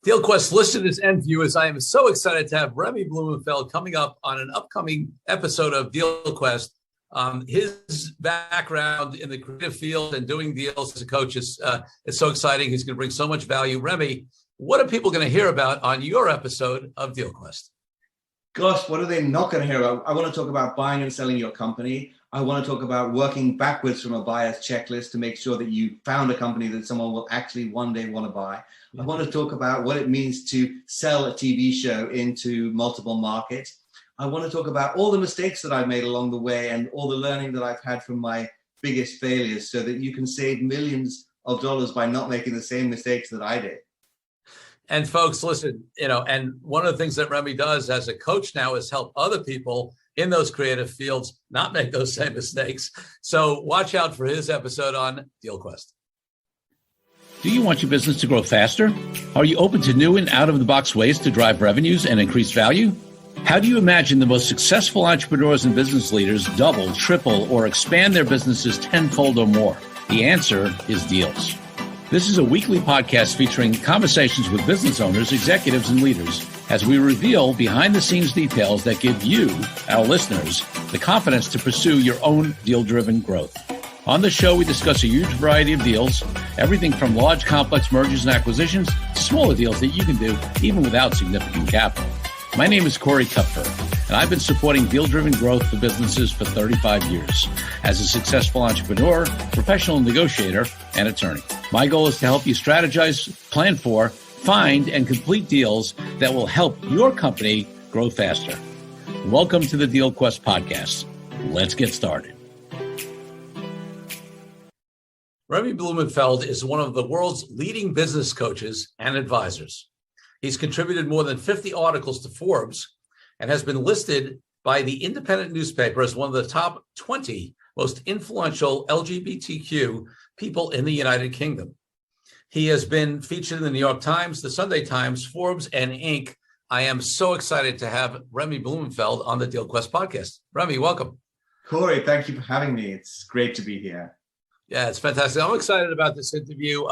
DealQuest listeners and viewers, I am so excited to have Remy Blumenfeld coming up on an upcoming episode of DealQuest. His background in the creative field and doing deals as a coach is so exciting. He's going to bring so much value. Remy, what are people going to hear about on your episode of DealQuest? Gosh, what are they not going to hear about? I want to talk about buying and selling your company. I want to talk about working backwards from a buyer's checklist to make sure that you found a company that someone will actually one day want to buy. I want to talk about what it means to sell a TV show into multiple markets. I want to talk about all the mistakes that I've made along the way and all the learning that I've had from my biggest failures so that you can save millions of dollars by not making the same mistakes that I did. And folks, listen, and one of the things that Remy does as a coach now is help other people in those creative fields not make those same mistakes. So watch out for his episode on DealQuest. Do you want your business to grow faster? Are you open to new and out-of-the-box ways to drive revenues and increase value? How do you imagine the most successful entrepreneurs and business leaders double, triple, or expand their businesses tenfold or more? The answer is Deals. This is a weekly podcast featuring conversations with business owners, executives, and leaders as we reveal behind-the-scenes details that give you, our listeners, the confidence to pursue your own deal-driven growth. On the show, we discuss a huge variety of deals, everything from large, complex mergers and acquisitions to smaller deals that you can do even without significant capital. My name is Corey Kupfer, and I've been supporting deal-driven growth for businesses for 35 years as a successful entrepreneur, professional negotiator, and attorney. My goal is to help you strategize, plan for, find, and complete deals that will help your company grow faster. Welcome to the DealQuest podcast. Let's get started. Remy Blumenfeld is one of the world's leading business coaches and advisors. He's contributed more than 50 articles to Forbes and has been listed by the independent newspaper as one of the top 20 most influential LGBTQ people in the United Kingdom. He has been featured in the New York Times, the Sunday Times, Forbes, and Inc. I am so excited to have Remy Blumenfeld on the DealQuest podcast. Remy, welcome. Corey, thank you for having me. It's great to be here. Yeah, it's fantastic. I'm excited about this interview.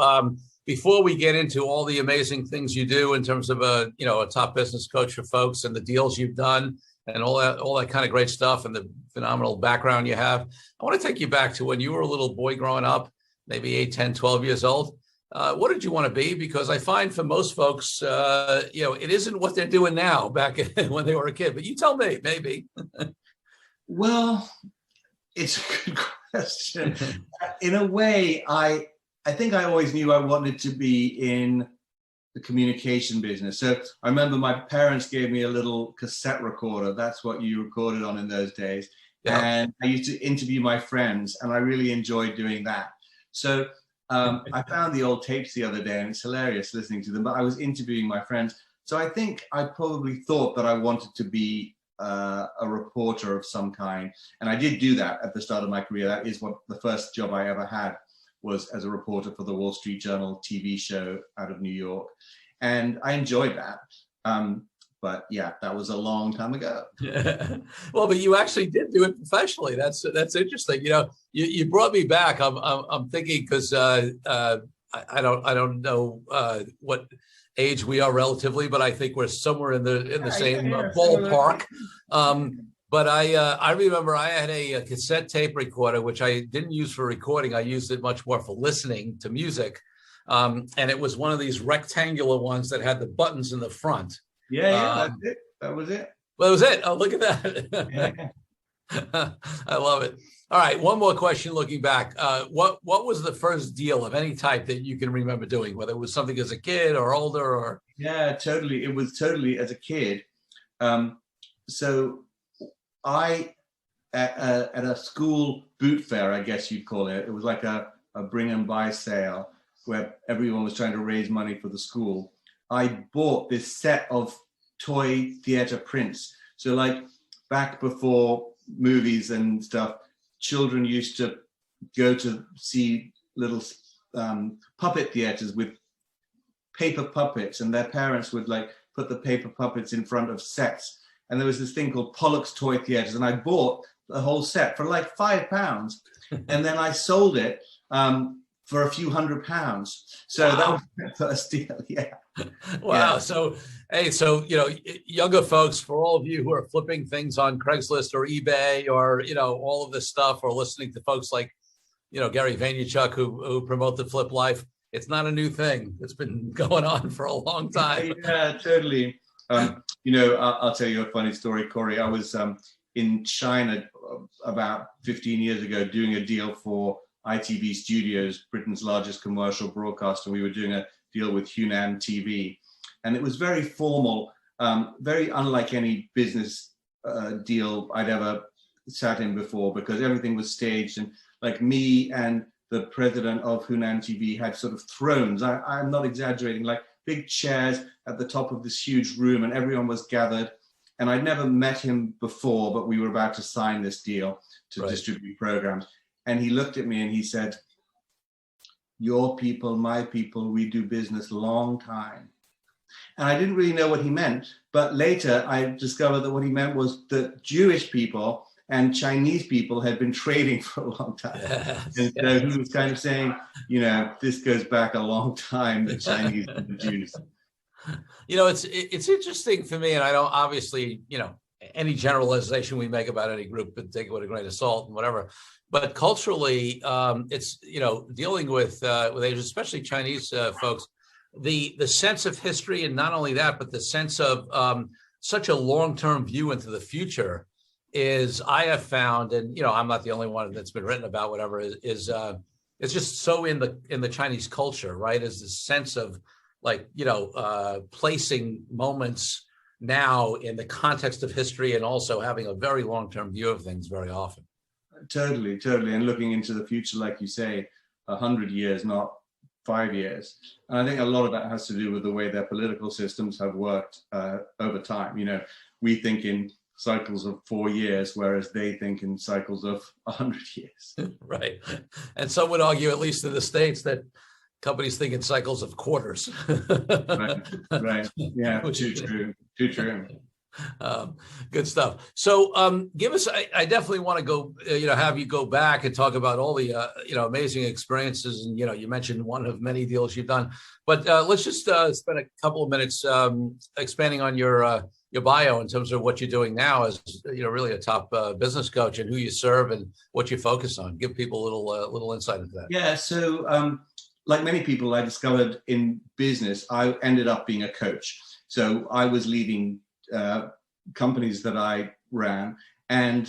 Before we get into all the amazing things you do in terms of a top business coach for folks and the deals you've done and all that kind of great stuff and the phenomenal background you have, I want to take you back to when you were a little boy growing up, maybe 8, 10, 12 years old. What did you want to be? Because I find for most folks, it isn't what they're doing now back when they were a kid. But you tell me, maybe. Well, it's a good question. In a way, I think I always knew I wanted to be in the communication business. So I remember my parents gave me a little cassette recorder. That's what you recorded on in those days. Yeah. And I used to interview my friends, and I really enjoyed doing that. So I found the old tapes the other day, and it's hilarious listening to them, but I was interviewing my friends. So I think I probably thought that I wanted to be a reporter of some kind. And I did do that at the start of my career. That is what the first job I ever had was as a reporter for the Wall Street Journal TV show out of New York. And I enjoyed that. But yeah, that was a long time ago. Well, but you actually did do it professionally. That's interesting. You brought me back. I'm thinking because I don't know what age we are relatively, but I think we're somewhere in the same ballpark. But I remember I had a cassette tape recorder, which I didn't use for recording. I used it much more for listening to music. And it was one of these rectangular ones that had the buttons in the front. Yeah, that's it. That was it. Well, that was it. Oh, look at that. Yeah. I love it. All right. One more question looking back. What was the first deal of any type that you can remember doing, whether it was something as a kid or older or? Yeah, totally. It was totally as a kid. So I, at a school boot fair, I guess you'd call it. It was like a bring and buy sale where everyone was trying to raise money for the school. I bought this set of toy theater prints. So like back before movies and stuff, children used to go to see little puppet theaters with paper puppets, and their parents would like put the paper puppets in front of sets. And there was this thing called Pollock's Toy Theaters, and I bought the whole set for like £5, and then I sold it for a few £100. So wow. That was my first deal. Yeah. Wow. Yeah. So, hey, so, younger folks, for all of you who are flipping things on Craigslist or eBay or, all of this stuff, or listening to folks like, Gary Vaynerchuk who promote the flip life, it's not a new thing. It's been going on for a long time. Yeah, totally. I'll tell you a funny story, Corey. I was in China about 15 years ago doing a deal for ITV Studios, Britain's largest commercial broadcaster. We were doing a deal with Hunan TV, and it was very formal, very unlike any business deal I'd ever sat in before, because everything was staged, and like me and the president of Hunan TV had sort of thrones. I'm not exaggerating, like big chairs at the top of this huge room, and everyone was gathered. And I'd never met him before, but we were about to sign this deal to distribute programs. And he looked at me and he said, "Your people, my people, we do business long time." And I didn't really know what he meant, but later I discovered that what he meant was that Jewish people and Chinese people had been trading for a long time. Yes, and so he was kind of saying, this goes back a long time, the Chinese and the Jews. It's interesting for me, and I don't, obviously, any generalization we make about any group, but take it with a grain of salt and whatever. But culturally, it's, dealing with Asians, especially Chinese folks, the sense of history, and not only that, but the sense of such a long-term view into the future is, I have found, and I'm not the only one that's been written about, whatever, is it's just so in the Chinese culture, right? Is the sense of like, placing moments now in the context of history, and also having a very long-term view of things very often. Totally. And looking into the future, like you say, 100 years, not 5 years. And I think a lot of that has to do with the way their political systems have worked over time. We think in cycles of 4 years, whereas they think in cycles of 100 years. Right. And some would argue, at least in the States, that companies think in cycles of quarters. Right. Yeah, too true. Good stuff. So give us, I definitely want to go, have you go back and talk about all the, amazing experiences. And, you mentioned one of many deals you've done, but let's just spend a couple of minutes expanding on your bio in terms of what you're doing now as, really a top business coach, and who you serve and what you focus on. Give people a little insight into that. Yeah. So like many people, I discovered in business, I ended up being a coach. So I was leading companies that I ran, and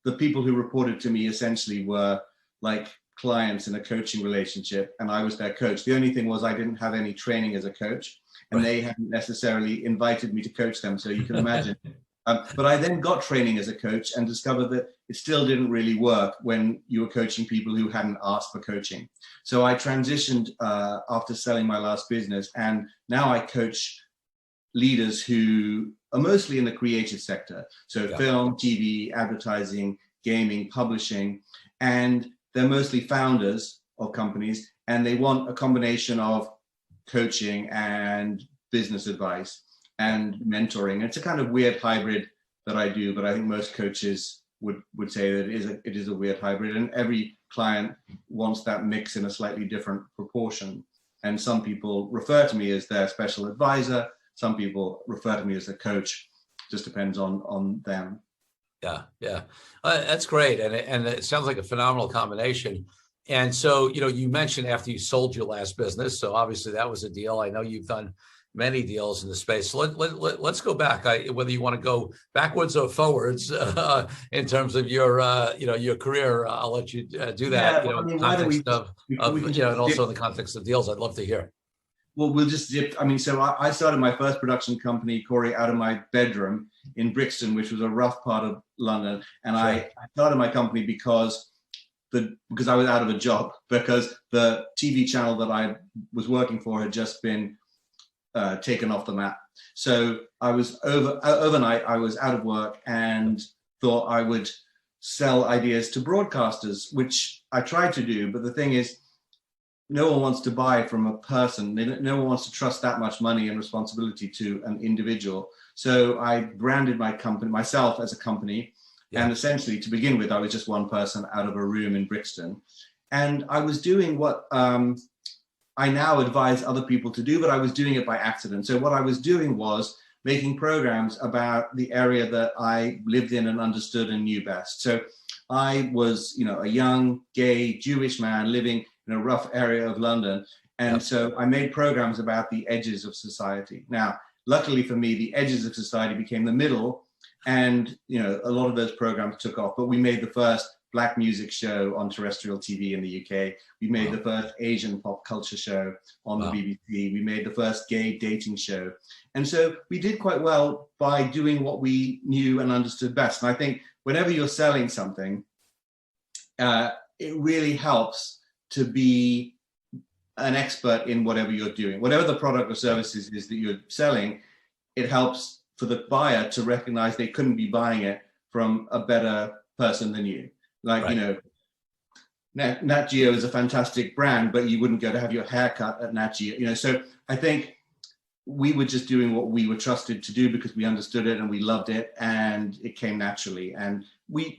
the people who reported to me essentially were like clients in a coaching relationship, and I was their coach. The only thing was I didn't have any training as a coach, and they hadn't necessarily invited me to coach them. So you can imagine. But I then got training as a coach and discovered that it still didn't really work when you were coaching people who hadn't asked for coaching. So I transitioned after selling my last business, and now I coach leaders who are mostly in the creative sector. So film, TV, advertising, gaming, publishing, and they're mostly founders of companies, and they want a combination of coaching and business advice and mentoring. It's a kind of weird hybrid that I do, but I think most coaches would say that it is a weird hybrid, and every client wants that mix in a slightly different proportion. And some people refer to me as their special advisor. Some people refer to me as a coach. Just depends on them. Yeah. That's great. And it sounds like a phenomenal combination. And so, you mentioned after you sold your last business, so obviously that was a deal. I know you've done many deals in the space. So let's go back. Whether you want to go backwards or forwards in terms of your your career, I'll let you do that. Yeah, in context and also in the context of deals. I'd love to hear. Well, we'll just zip. So I started my first production company, Corey, out of my bedroom in Brixton, which was a rough part of London. And sure. I started my company because I was out of a job, because the TV channel that I was working for had just been taken off the map. So I was overnight, I was out of work and thought I would sell ideas to broadcasters, which I tried to do. But the thing is, no one wants to buy from a person. No one wants to trust that much money and responsibility to an individual. So I branded my company, myself as a company. Yeah. And essentially, to begin with, I was just one person out of a room in Brixton. And I was doing what I I now advise other people to do, but I was doing it by accident. So what I was doing was making programs about the area that I lived in and understood and knew best. So I was, a young, gay, Jewish man living in a rough area of London. And so I made programs about the edges of society. Now, luckily for me, the edges of society became the middle. And, a lot of those programs took off. But we made the first Black music show on terrestrial TV in the UK. We made the first Asian pop culture show on the BBC. We made the first gay dating show. And so we did quite well by doing what we knew and understood best. And I think whenever you're selling something, it really helps to be an expert in whatever you're doing. Whatever the product or services is that you're selling, it helps for the buyer to recognize they couldn't be buying it from a better person than you. Like, Nat Geo is a fantastic brand, but you wouldn't go to have your hair cut at Nat Geo. So I think we were just doing what we were trusted to do because we understood it and we loved it, and it came naturally. And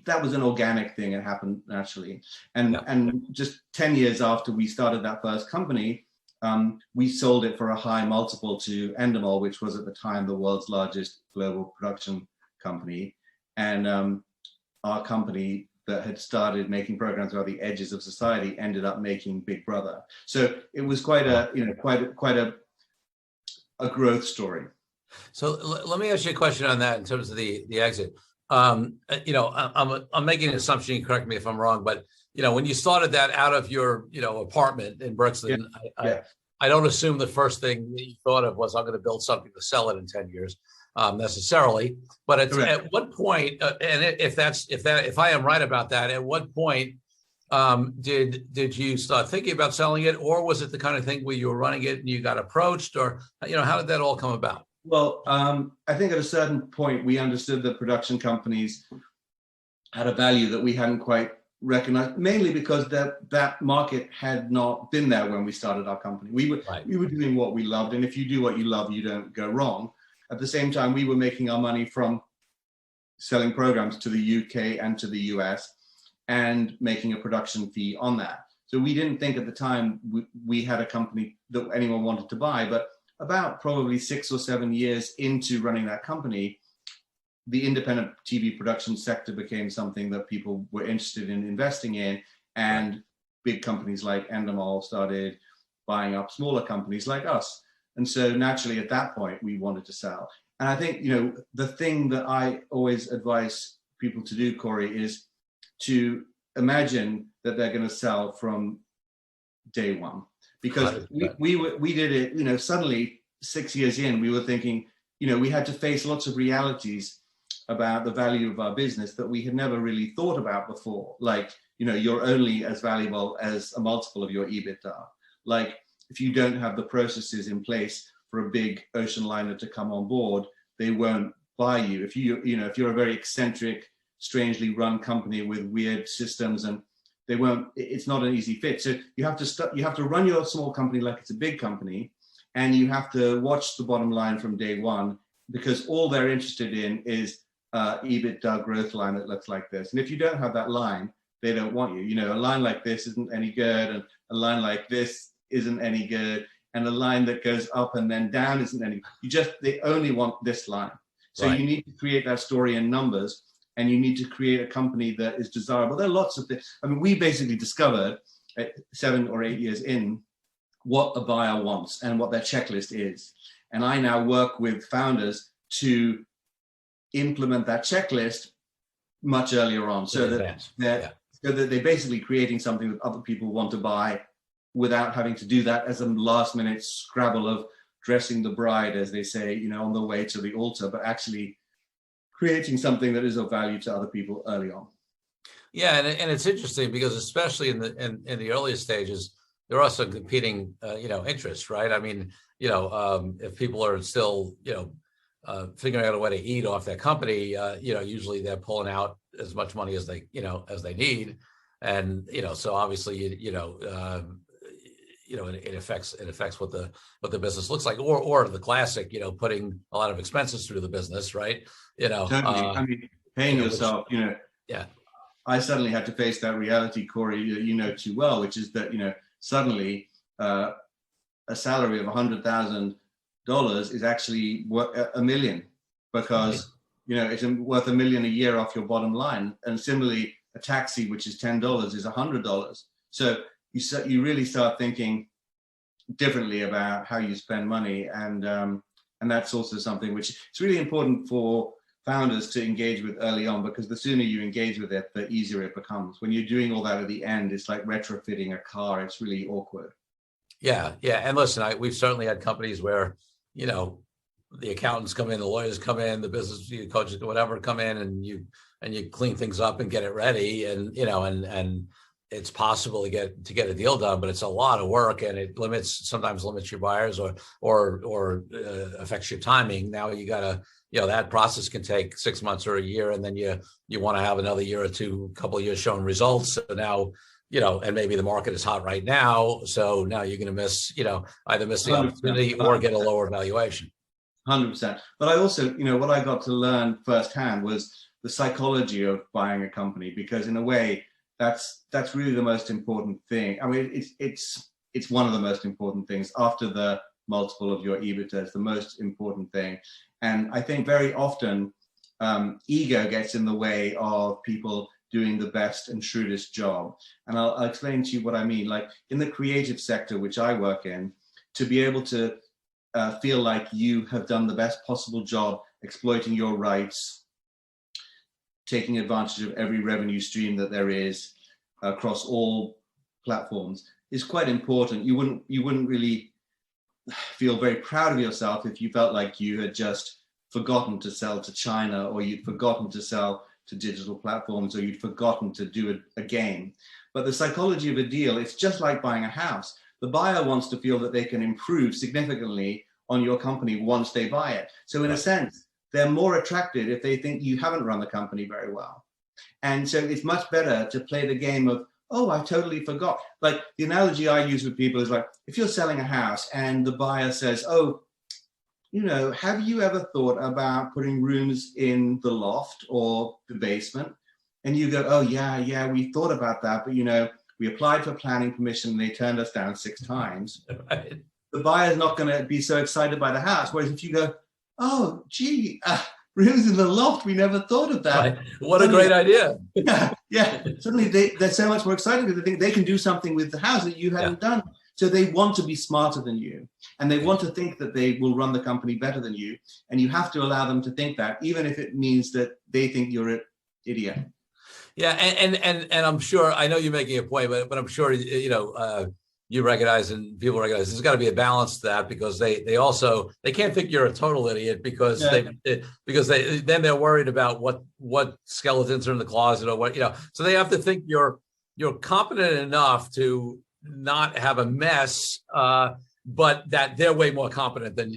that was an organic thing. It happened naturally. And just 10 years after we started that first company, we sold it for a high multiple to Endemol, which was at the time the world's largest global production company. And our company that had started making programs about the edges of society ended up making Big Brother. So it was quite a growth story. So let me ask you a question on that in terms of the exit. I'm making an assumption, you correct me if I'm wrong, but when you started that out of your apartment in Brixton, I don't assume the first thing that you thought of was I'm going to build something to sell it in 10 years necessarily. But at what point, and if I am right about that, at what point did you start thinking about selling it, or was it the kind of thing where you were running it and you got approached, or how did that all come about? Well, I think at a certain point we understood that production companies had a value that we hadn't quite recognized, mainly because that market had not been there when we started our company. We were doing what we loved, and if you do what you love, you don't go wrong. At the same time, we were making our money from selling programs to the UK and to the US and making a production fee on that. So we didn't think at the time we had a company that anyone wanted to buy, but about probably 6 or 7 years into running that company, the independent TV production sector became something that people were interested in investing in, and big companies like Endemol started buying up smaller companies like us. And so naturally at that point, we wanted to sell. And I think, the thing that I always advise people to do, Corey, is to imagine that they're going to sell from day one. Because we did it, suddenly 6 years in, we were thinking, we had to face lots of realities about the value of our business that we had never really thought about before. Like, you're only as valuable as a multiple of your EBITDA. Like, if you don't have the processes in place for a big ocean liner to come on board, they won't buy you. If if you're a very eccentric, strangely run company with weird systems, and it's not an easy fit. So you have to run your small company like it's a big company, and you have to watch the bottom line from day one, because all they're interested in is EBITDA growth line that looks like this. And if you don't have that line, they don't want you. A line like this isn't any good, and a line like this isn't any good, and a line that goes up and then down isn't any good. They only want this line. So you need to create that story in numbers, and you need to create a company that is desirable. There are lots of things. I mean, we basically discovered at 7 or 8 years in what a buyer wants and what their checklist is. And I now work with founders to implement that checklist much earlier on, so that they're basically creating something that other people want to buy without having to do that as a last minute scrabble of dressing the bride, as they say, on the way to the altar, but actually creating something that is of value to other people early on. Yeah, and it's interesting because especially in the earliest stages, there are some competing interests, right? I mean, if people are still figuring out a way to eat off that company, usually they're pulling out as much money as they need, and so obviously it affects what the business looks like, or the classic, putting a lot of expenses through the business, right? Totally. I mean, paying yourself, yeah. I suddenly had to face that reality, Corey, you know too well, which is that, suddenly a salary of $100,000 is actually worth $1 million, because it's worth $1 million a year off your bottom line. And similarly, a taxi, which is $10, is $100. So you really start thinking differently about how you spend money, and that's also something which it's really important for founders to engage with early on, because the sooner you engage with it, the easier it becomes. When you're doing all that at the end, it's like retrofitting a car. It's really awkward. Yeah. And listen, we've certainly had companies where, the accountants come in, the lawyers come in, the business coaches, whatever, come in, and you clean things up and get it ready. And, and it's possible to get a deal done, but it's a lot of work, and it sometimes limits your buyers or affects your timing. Now you gotta, that process can take 6 months or a year, and then you want to have another year or two, couple of years showing results. So now, and maybe the market is hot right now. So now you're going to miss, either miss the opportunity or get a lower valuation. 100%. But I also, what I got to learn firsthand was the psychology of buying a company, because in a way, that's really the most important thing. I mean, it's one of the most important things after the multiple of your EBITDA. It's the most important thing. And I think very often ego gets in the way of people doing the best and shrewdest job. And I'll explain to you what I mean. Like in the creative sector, which I work in, to be able to feel like you have done the best possible job exploiting your rights, taking advantage of every revenue stream that there is across all platforms, is quite important. You wouldn't really feel very proud of yourself if you felt like you had just forgotten to sell to China, or you'd forgotten to sell to digital platforms, or you'd forgotten to do a game. But the psychology of a deal, it's just like buying a house. The buyer wants to feel that they can improve significantly on your company once they buy it. So in a sense, they're more attracted if they think you haven't run the company very well. And so it's much better to play the game of, oh, I totally forgot. Like the analogy I use with people is like, if you're selling a house and the buyer says, oh, have you ever thought about putting rooms in the loft or the basement? And you go, oh, yeah, we thought about that. But, we applied for planning permission and they turned us down 6 times. Right. The buyer's not going to be so excited by the house. Whereas if you go, oh, gee, rooms in the loft, we never thought of that. Right. What a great idea. Yeah. Suddenly they're so much more excited because they think they can do something with the house that you hadn't done. So they want to be smarter than you, and they want to think that they will run the company better than you. And you have to allow them to think that, even if it means that they think you're an idiot. Yeah. And I'm sure, I know you're making a point, but I'm sure, you recognize and people recognize there's got to be a balance to that, because they can't think you're a total idiot, because then they're worried about what skeletons are in the closet, or what, so they have to think you're competent enough to not have a mess, but that they're way more competent than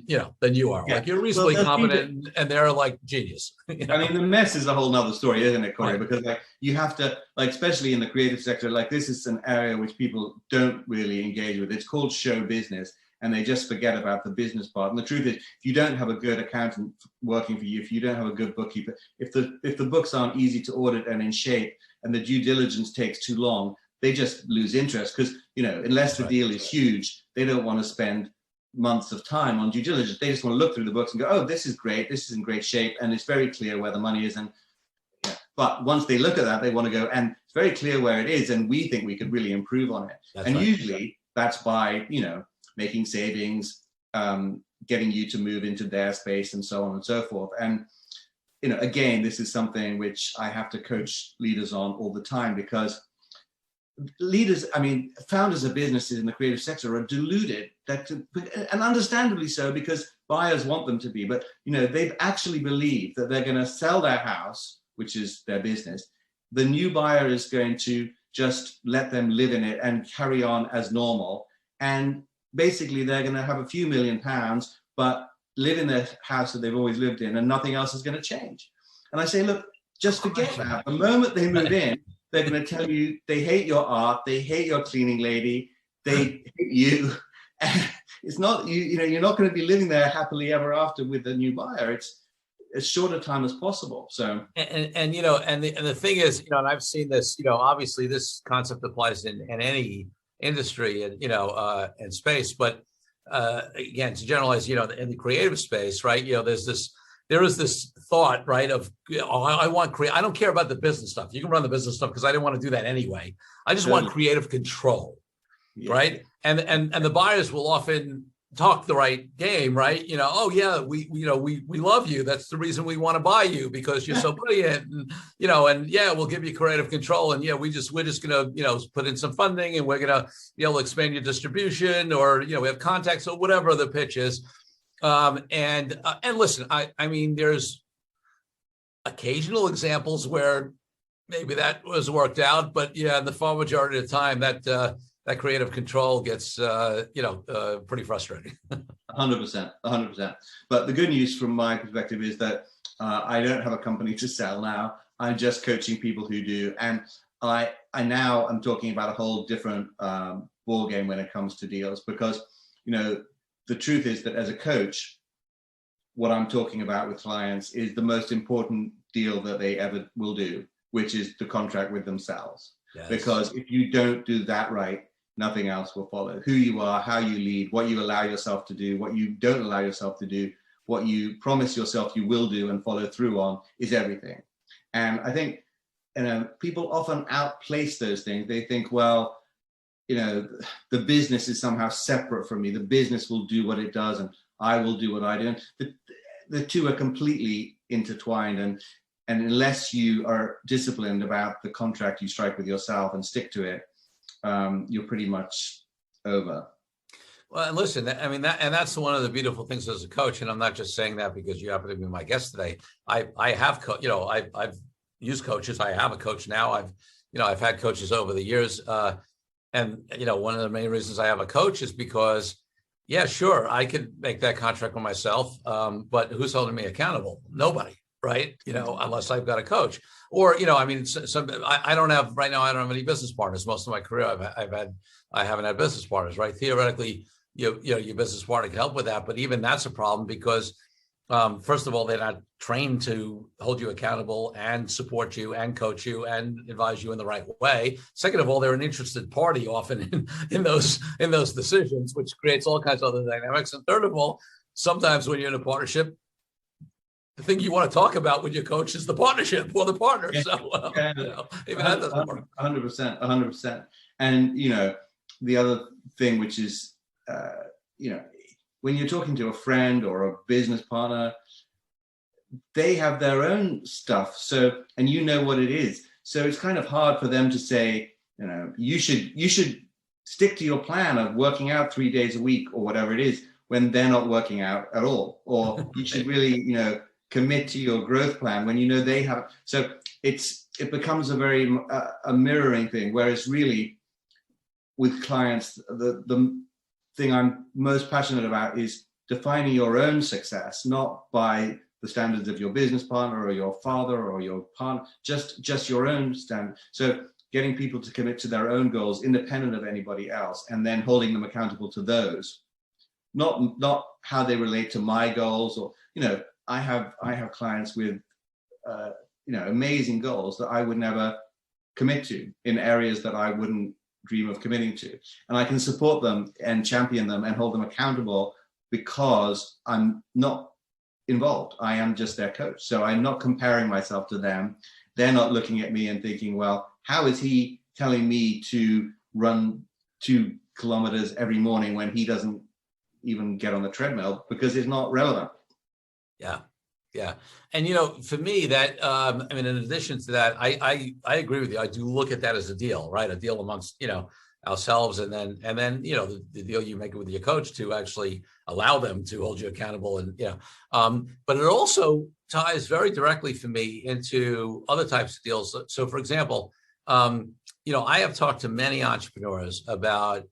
you are. Like you're reasonably competent and they're like genius. I mean, the mess is a whole nother story, isn't it, Corey? Right. Because like you have to, like, especially in the creative sector, like this is an area which people don't really engage with. It's called show business, and they just forget about the business part. And the truth is, if you don't have a good accountant working for you, if you don't have a good bookkeeper, if the books aren't easy to audit and in shape, and the due diligence takes too long, they just lose interest, because, unless the deal is huge, they don't want to spend months of time on due diligence. They just want to look through the books and go, oh, this is great, this is in great shape, and it's very clear where the money is. And but once they look at that, they want to go, and it's very clear where it is, and we think we could really improve on it. Usually that's by, making savings, getting you to move into their space, and so on and so forth. And, again, this is something which I have to coach leaders on all the time, because founders of businesses in the creative sector are deluded, and understandably so, because buyers want them to be. But they've actually believed that they're going to sell their house, which is their business. The new buyer is going to just let them live in it and carry on as normal. And basically, they're going to have a few £1 million, but live in their house that they've always lived in, and nothing else is going to change. And I say, look, just forget that. The moment they move in, they're going to tell you they hate your art, they hate your cleaning lady, they hate you. It's not you're not going to be living there happily ever after with a new buyer. It's as short a time as possible. So and the thing is, and I've seen this, obviously this concept applies in any industry and and space, but again, to generalize, in the creative space, right? There is this thought, right, of, I want I don't care about the business stuff. You can run the business stuff because I didn't want to do that anyway. I just want creative control, right? And the buyers will often talk the right game, right? Oh yeah, we love you. That's the reason we want to buy you, because you're so brilliant, and yeah, we'll give you creative control, and yeah, we're just gonna put in some funding, and we're gonna be able to expand your distribution, or we have contacts, or whatever the pitch is. And listen, I mean, there's occasional examples where maybe that was worked out, but yeah, in the far majority of the time, that creative control gets pretty frustrating. 100%. But the good news from my perspective is that I don't have a company to sell now. I'm just coaching people who do, and I now am talking about a whole different ball game when it comes to deals, because the truth is that as a coach, what I'm talking about with clients is the most important deal that they ever will do, which is the contract with themselves. Yes. Because if you don't do that right, nothing else will follow. Who you are, how you lead, what you allow yourself to do, what you don't allow yourself to do, what you promise yourself you will do and follow through on is everything. And I think, people often outplace those things. They think, well, the business is somehow separate from me. The business will do what it does and I will do what I do. And the two are completely intertwined. And unless you are disciplined about the contract you strike with yourself and stick to it, you're pretty much over. Well, and listen, I mean, that's one of the beautiful things as a coach. And I'm not just saying that because you happen to be my guest today. I've used coaches. I have a coach now. I've had coaches over the years. And one of the main reasons I have a coach is because, yeah, sure, I could make that contract with myself, but who's holding me accountable? Nobody, right? Unless I've got a coach. Or, I mean, I don't have right now. I don't have any business partners. Most of my career, I haven't had business partners, right? Theoretically, your business partner can help with that, but even that's a problem because, first of all, they're not trained to hold you accountable and support you and coach you and advise you in the right way. Second of all, they're an interested party often in those decisions, which creates all kinds of other dynamics. And third of all, sometimes when you're in a partnership, the thing you want to talk about with your coach is the partnership or the partner. Yeah. So even that doesn't work. 100%. And the other thing, which is when you're talking to a friend or a business partner, they have their own stuff. So, and what it is. So it's kind of hard for them to say, you should stick to your plan of working out 3 days a week or whatever it is when they're not working out at all. Or you should really, commit to your growth plan when they have. So it becomes a very a mirroring thing. Whereas really with clients, the thing I'm most passionate about is defining your own success, not by the standards of your business partner or your father or your partner, just your own standard. So getting people to commit to their own goals independent of anybody else, and then holding them accountable to those, not how they relate to my goals. Or I have clients with amazing goals that I would never commit to in areas that I wouldn't dream of committing to, and I can support them and champion them and hold them accountable because I'm not involved. I am just their coach. So I'm not comparing myself to them. They're not looking at me and thinking, well, how is he telling me to run 2 kilometers every morning when he doesn't even get on the treadmill, because it's not relevant. Yeah. And, for me that, in addition to that, I agree with you. I do look at that as a deal, right? A deal amongst, ourselves. And then, the deal you make with your coach to actually allow them to hold you accountable. And, but it also ties very directly for me into other types of deals. So for example, I have talked to many entrepreneurs about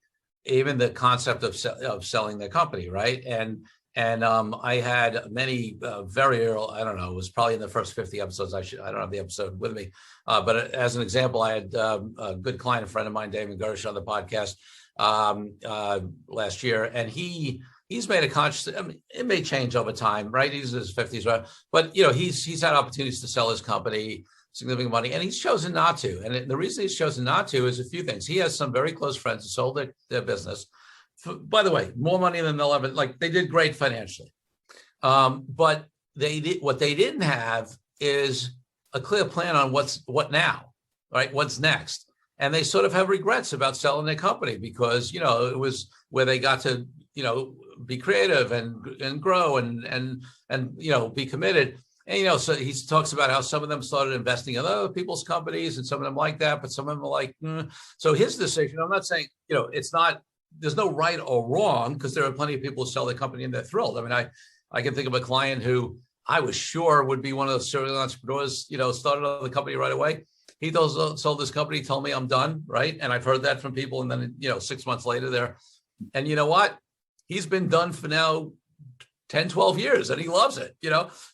even the concept of selling their company, right? And I had many very early, I don't know, it was probably in the first 50 episodes. I don't have the episode with me. But as an example, I had a good client, a friend of mine, David Gersh, on the podcast last year. And he's made a conscious, it may change over time, right? He's in his 50s, right? But, he's had opportunities to sell his company, significant money, and he's chosen not to. And the reason he's chosen not to is a few things. He has some very close friends who sold their business by the way, more money than they'll ever, like they did great financially. But what they didn't have is a clear plan on what now, right? What's next? And they sort of have regrets about selling their company because, it was where they got to, be creative and grow and be committed. And, so he talks about how some of them started investing in other people's companies and some of them like that, but some of them are like, So his decision, I'm not saying, there's no right or wrong because there are plenty of people who sell their company and they're thrilled. I mean, I can think of a client who I was sure would be one of those serial entrepreneurs, started on the company right away. He sold his company, told me I'm done, right? And I've heard that from people. And then, 6 months later there. And you know what? He's been done for now 10, 12 years and he loves it,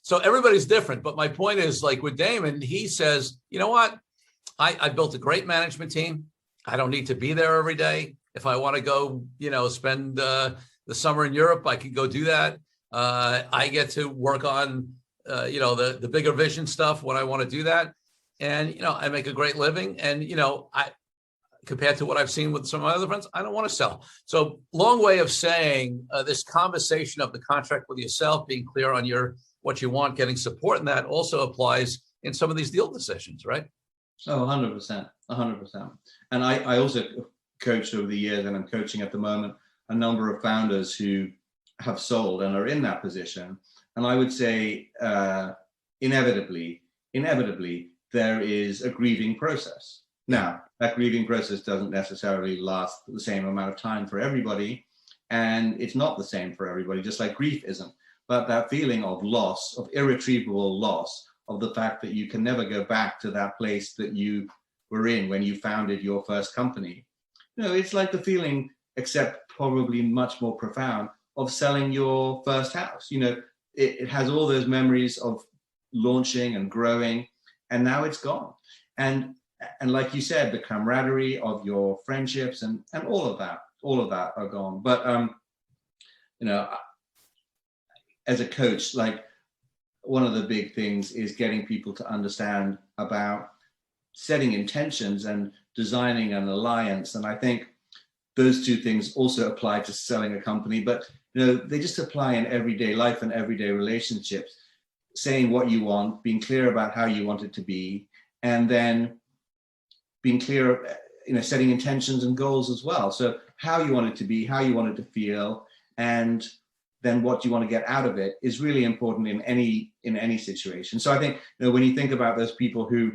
So everybody's different. But my point is like with Damon, he says, you know what? I built a great management team. I don't need to be there every day. If I want to go, spend the summer in Europe, I can go do that. I get to work on, the bigger vision stuff when I want to do that. And, I make a great living. And, compared to what I've seen with some of my other friends, I don't want to sell. So long way of saying this conversation of the contract with yourself, being clear on what you want, getting support in that also applies in some of these deal decisions, right? Oh, 100%, 100%. And I also coached over the years, and I'm coaching at the moment, a number of founders who have sold and are in that position. And I would say inevitably, there is a grieving process. Now, that grieving process doesn't necessarily last the same amount of time for everybody, and it's not the same for everybody, just like grief isn't. But that feeling of loss, of irretrievable loss, of the fact that you can never go back to that place that you were in when you founded your first company. It's like the feeling, except probably much more profound, of selling your first house. It has all those memories of launching and growing, and now it's gone. And like you said, the camaraderie of your friendships and all of that are gone. But as a coach, like one of the big things is getting people to understand about setting intentions and designing an alliance. And I think those two things also apply to selling a company, but they just apply in everyday life and everyday relationships. Saying what you want, being clear about how you want it to be, and then being clear, setting intentions and goals as well. So how you want it to be, how you want it to feel, and then what you want to get out of it is really important in any situation. So I think, when you think about those people who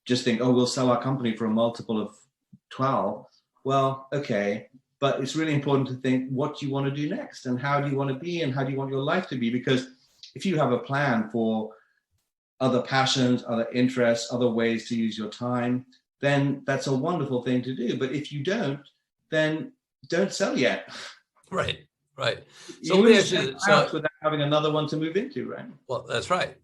just think, oh, we'll sell our company for a multiple of 12. Well, okay, but it's really important to think what you want to do next and how do you want to be and how do you want your life to be? Because if you have a plan for other passions, other interests, other ways to use your time, then that's a wonderful thing to do. But if you don't, then don't sell yet. Right. So let me ask you, without having another one to move into, right? Well, that's right.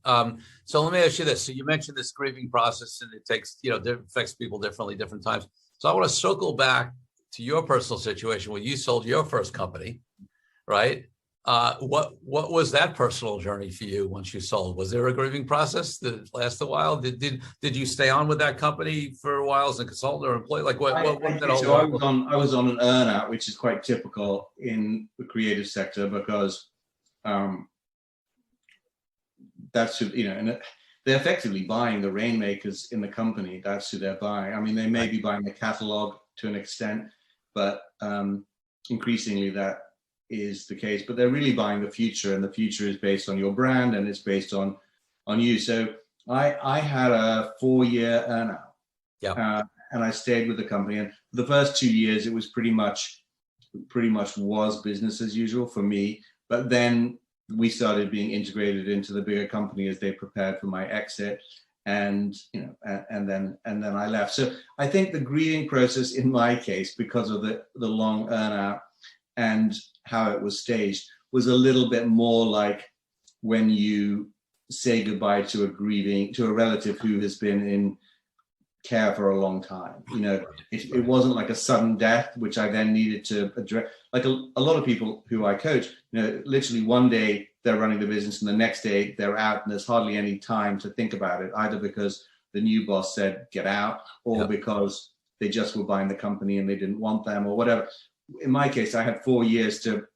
So let me ask you this. So you mentioned this grieving process, and it takes, affects people differently, different times. So I want to circle back to your personal situation when you sold your first company, right? What was that personal journey for you once you sold? Was there a grieving process that lasted a while? Did you stay on with that company for a while as a consultant or employee? Like what did all so I was on an earnout, which is quite typical in the creative sector because that's who, and they're effectively buying the rainmakers in the company. That's who they're buying. I mean, they may be buying the catalog to an extent, but increasingly that is the case, but they're really buying the future, and the future is based on your brand and it's based on you. So I had a 4-year earnout. Yeah. And I stayed with the company, and for the first 2 years it was pretty much was business as usual for me. But then we started being integrated into the bigger company as they prepared for my exit, and and then I left. So I think the grieving process in my case, because of the long earnout and how it was staged, was a little bit more like when you say goodbye to a relative who has been in care for a long time. It wasn't like a sudden death, which I then needed to address. Like a lot of people who I coach, literally one day they're running the business and the next day they're out, and there's hardly any time to think about it, either because the new boss said get out or because they just were buying the company and they didn't want them or whatever. in my case, I had 4 years to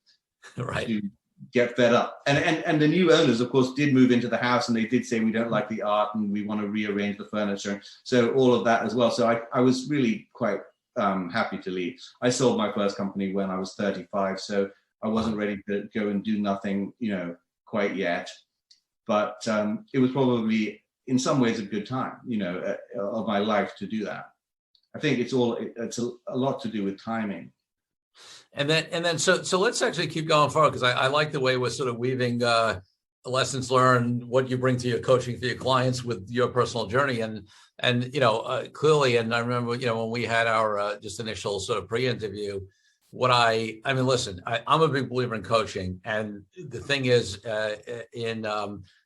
get fed up. And the new owners, of course, did move into the house, and they did say, we don't like the art and we want to rearrange the furniture. So all of that as well. So I was really quite happy to leave. I sold my first company when I was 35. So I wasn't ready to go and do nothing, quite yet. But it was probably in some ways a good time, of my life to do that. I think it's a lot to do with timing. And then so let's actually keep going forward, because I like the way we're sort of weaving lessons learned, what you bring to your coaching for your clients with your personal journey, and clearly. And I remember when we had our just initial sort of pre-interview, listen, I'm a big believer in coaching, and the thing is, in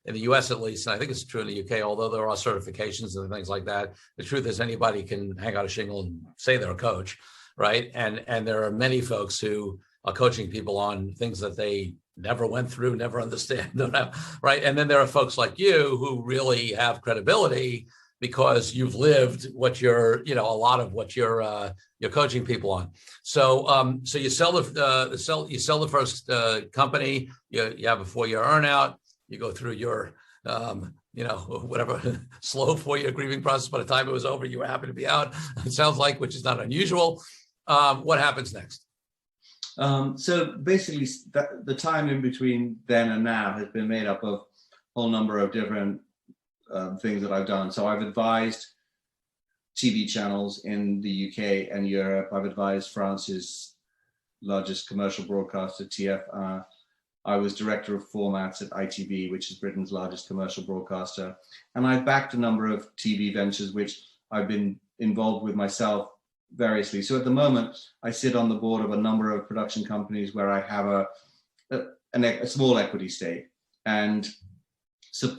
the US at least, and I think it's true in the UK, although there are certifications and things like that, the truth is anybody can hang out a shingle and say they're a coach. Right. And there are many folks who are coaching people on things that they never went through, never understand, don't have. Right. And then there are folks like you who really have credibility because you've lived what you're, a lot of what you're coaching people on. So you sell the first company, you have a 4-year earnout, you go through your whatever slow 4-year grieving process. By the time it was over, you were happy to be out. It sounds like, which is not unusual. What happens next? So basically, the time in between then and now has been made up of a whole number of different things that I've done. So I've advised TV channels in the UK and Europe. I've advised France's largest commercial broadcaster, TF1. I was director of formats at ITV, which is Britain's largest commercial broadcaster. And I've backed a number of TV ventures, which I've been involved with myself variously. So at the moment, I sit on the board of a number of production companies where I have a small equity stake, and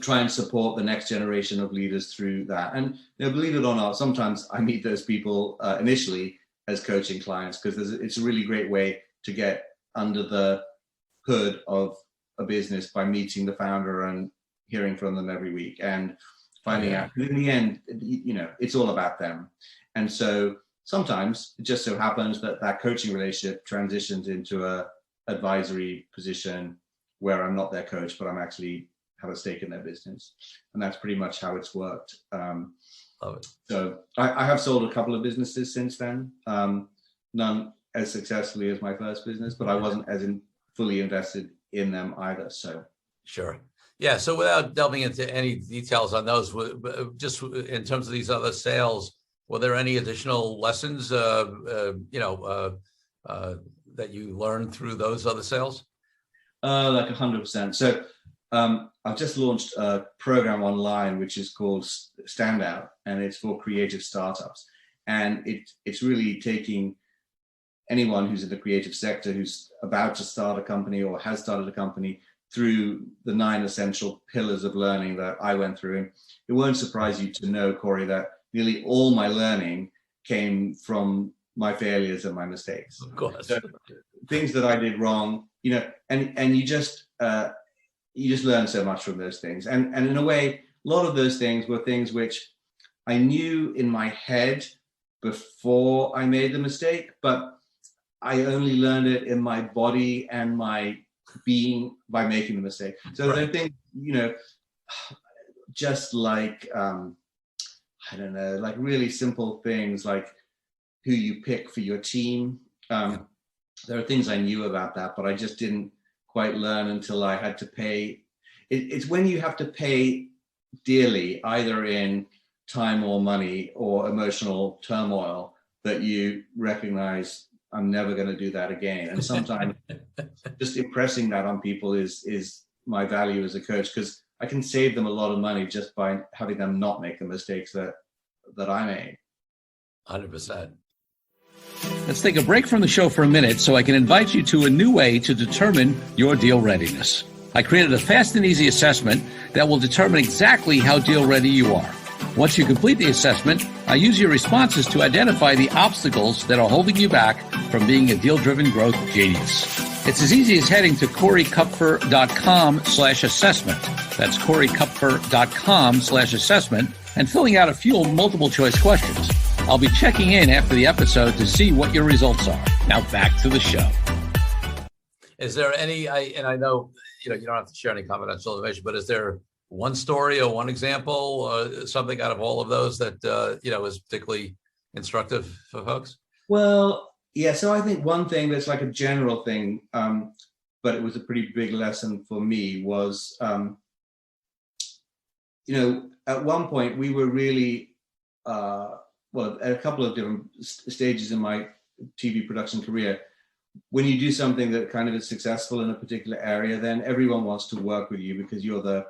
try and support the next generation of leaders through that. And believe it or not, sometimes I meet those people initially as coaching clients, because it's a really great way to get under the hood of a business by meeting the founder and hearing from them every week and finding out. In the end, it's all about them. And so sometimes it just so happens that coaching relationship transitions into a advisory position where I'm not their coach, but I'm actually have a stake in their business. And that's pretty much how it's worked. Love it. So I have sold a couple of businesses since then, none as successfully as my first business, but I wasn't as fully invested in them either. So sure. Yeah. So without delving into any details on those, just in terms of these other sales, were there any additional lessons, that you learned through those other sales? Like 100%. So I've just launched a program online, which is called Standout, and it's for creative startups. And it's really taking anyone who's in the creative sector, who's about to start a company or has started a company, through the 9 essential pillars of learning that I went through. And it won't surprise you to know, Corey, that nearly all my learning came from my failures and my mistakes. Of course. So, things that I did wrong, and you just learn so much from those things. And in a way, a lot of those things were things which I knew in my head before I made the mistake, but I only learned it in my body and my being by making the mistake. So right. There are things, just like, I don't know, like really simple things like who you pick for your team. There are things I knew about that, but I just didn't quite learn until I had to pay. It's when you have to pay dearly, either in time or money or emotional turmoil, that you recognize I'm never going to do that again. And sometimes just impressing that on people is my value as a coach, because I can save them a lot of money just by having them not make the mistakes that I made. 100%. Let's take a break from the show for a minute so I can invite you to a new way to determine your deal readiness. I created a fast and easy assessment that will determine exactly how deal ready you are. Once you complete the assessment, I use your responses to identify the obstacles that are holding you back from being a deal-driven growth genius. It's as easy as heading to CoreyKupfer.com/assessment. That's CoreyKupfer.com/assessment and filling out a few multiple choice questions. I'll be checking in after the episode to see what your results are. Now back to the show. Is there any, I know, you don't have to share any confidential information, but is there one story or one example or something out of all of those that, is particularly instructive for folks? Well, yeah. So I think one thing that's like a general thing, but it was a pretty big lesson for me was, at one point we were really, at a couple of different stages in my TV production career, when you do something that kind of is successful in a particular area, then everyone wants to work with you because you're the